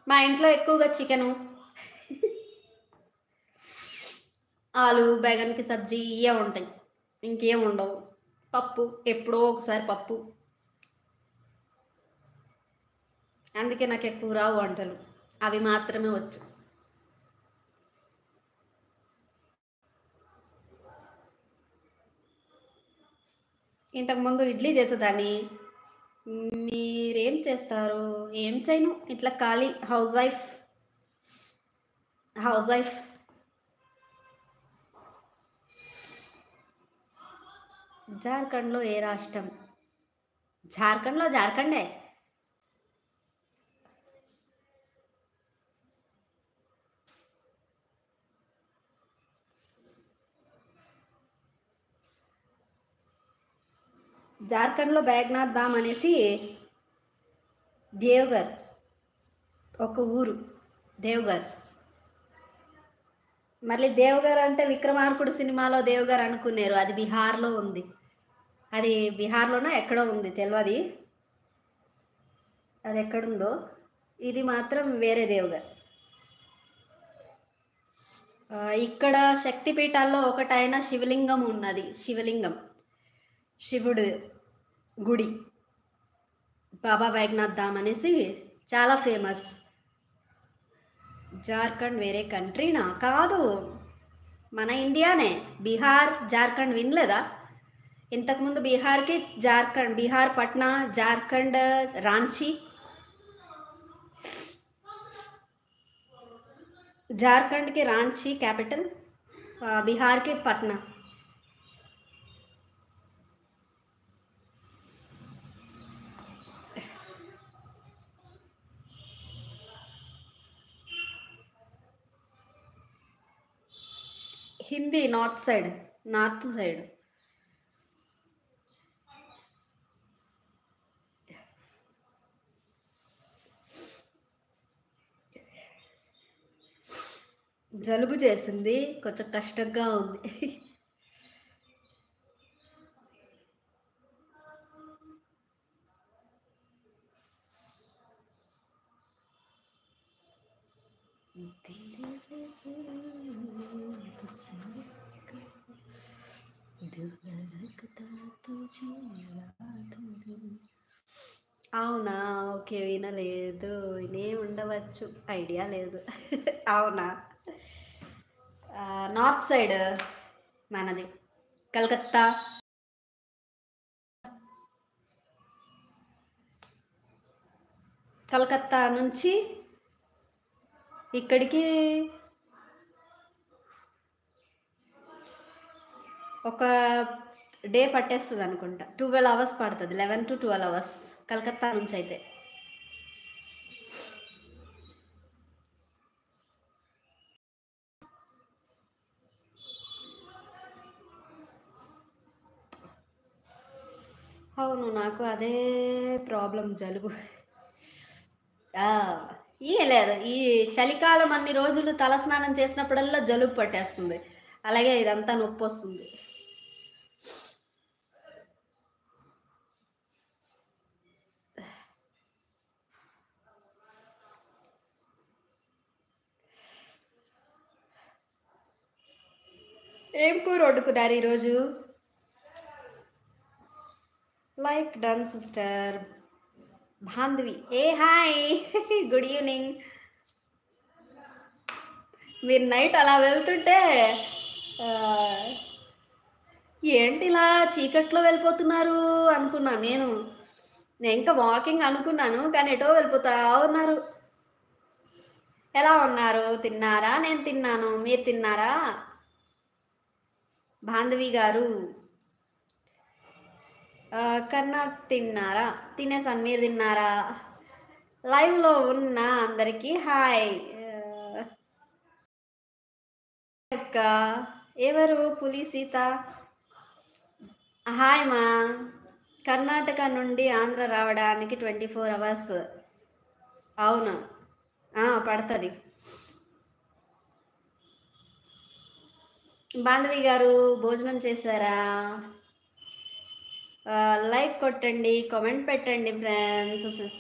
మా ఇంట్లో ఎక్కువగా చికెను, ఆలు, బెగన్ కి సబ్జీ ఇయ్యే ఉంటాయి. ఇంకేం ఉండవు. పప్పు ఎప్పుడో ఒకసారి పప్పు. అందుకే నాకు ఎక్కువ రావు వంటలు. అవి మాత్రమే వచ్చు. ఇంతకుముందు ఇడ్లీ చేసేదాన్ని. మీరేం చేస్తారు? ఏం చేయను. ఇట్లా ఖాళీ హౌస్ వైఫ్. House wife. జార్ఖండ్‌లో ఏ రాష్ట్రం? జార్ఖండ్‌లో జార్ఖండే. జార్ఖండ్‌లో బేగ్నాథ్ ధామ్ అనేసి దేవగర్ ఒక ఊరు. దేవగర్. మళ్ళీ దేవగర్ అంటే 'విక్రమార్కుడు' సినిమాలో దేవగర్ అనుకునేరు. అది బీహార్‌లో ఉంది. అది బీహార్‌లోనో ఎక్కడో ఉంది తెలవది. అది ఎక్కడుందో. ఇది మాత్రం వేరే దేవగర్. ఇక్కడ శక్తిపీఠాల్లో ఒకటైన శివలింగం ఉన్నది. శివలింగం. శివుడు గుడి. బాబా బైద్యనాథ్ ధామ్ అనేసి చాలా ఫేమస్. జార్ఖండ్ వేరే కంట్రీనా? కాదు. మన ఇండియానే. బీహార్, జార్ఖండ్ వినలేదా? ఇంతకుముందు బీహార్‌కి జార్ఖండ్, బీహార్ పట్నా, జార్ఖండ్ రాంచీ. జార్ఖండ్‌కి రాంచీ క్యాపిటల్. బీహార్‌కి Patna. Hindi north side. North side. జలుబు చేసింది. కొంచెం కష్టంగా ఉంది. అవునా? ఓకే. వినలేదు. వినే ఉండవచ్చు. ఐడియా లేదు. అవునా? నార్త్ సైడ్ మనది. కలకత్తా. కలకత్తా నుంచి ఇక్కడికి ఒక డే పట్టేస్తదనుకుంటా. 12 అవర్స్ పడతది. 11-12 అవర్స్ కలకత్తా నుంచయితే. అవును. నాకు అదే ప్రాబ్లమ్ జలుబు. ఆ! లేదు. ఈ చలికాలం అన్ని రోజులు తలస్నానం చేసినప్పుడల్లా జలుబు పట్టేస్తుంది. అలాగే ఇదంతా నొప్పొస్తుంది. ఏం కూర వండుకున్నారు ఈరోజు? Like done sister. బాంధవి. ఏ హాయ్! Good evening. మీరు నైట్ అలా వెళ్తుంటే ఆహ్, ఏంటి ఇలా చీకట్లో వెళ్ళిపోతున్నారు అనుకున్నాను నేను. నేను ఇంకా వాకింగ్ అనుకున్నాను. కానీ ఎటో వెళ్ళిపోతా ఉన్నారు. ఎలా ఉన్నారు? తిన్నారా? నేను తిన్నాను. మీరు తిన్నారా? బాంధవి గారు. కర్నాట్ తిన్నారా? తినేసాను. మీరు తిన్నారా? లైవ్‌లో ఉన్న అందరికీ హాయ్. ఆహ్, అక్క. ఎవరు? పులి సీత. హాయ్ మా. కర్ణాటక నుండి ఆంధ్ర రావడానికి 24 అవర్స్. అవును. పడతది. బాంధవి గారు భోజనం చేశారా? లైక్ కొట్టండి, కామెంట్ పెట్టండి ఫ్రెండ్స్, సిస్టర్స్.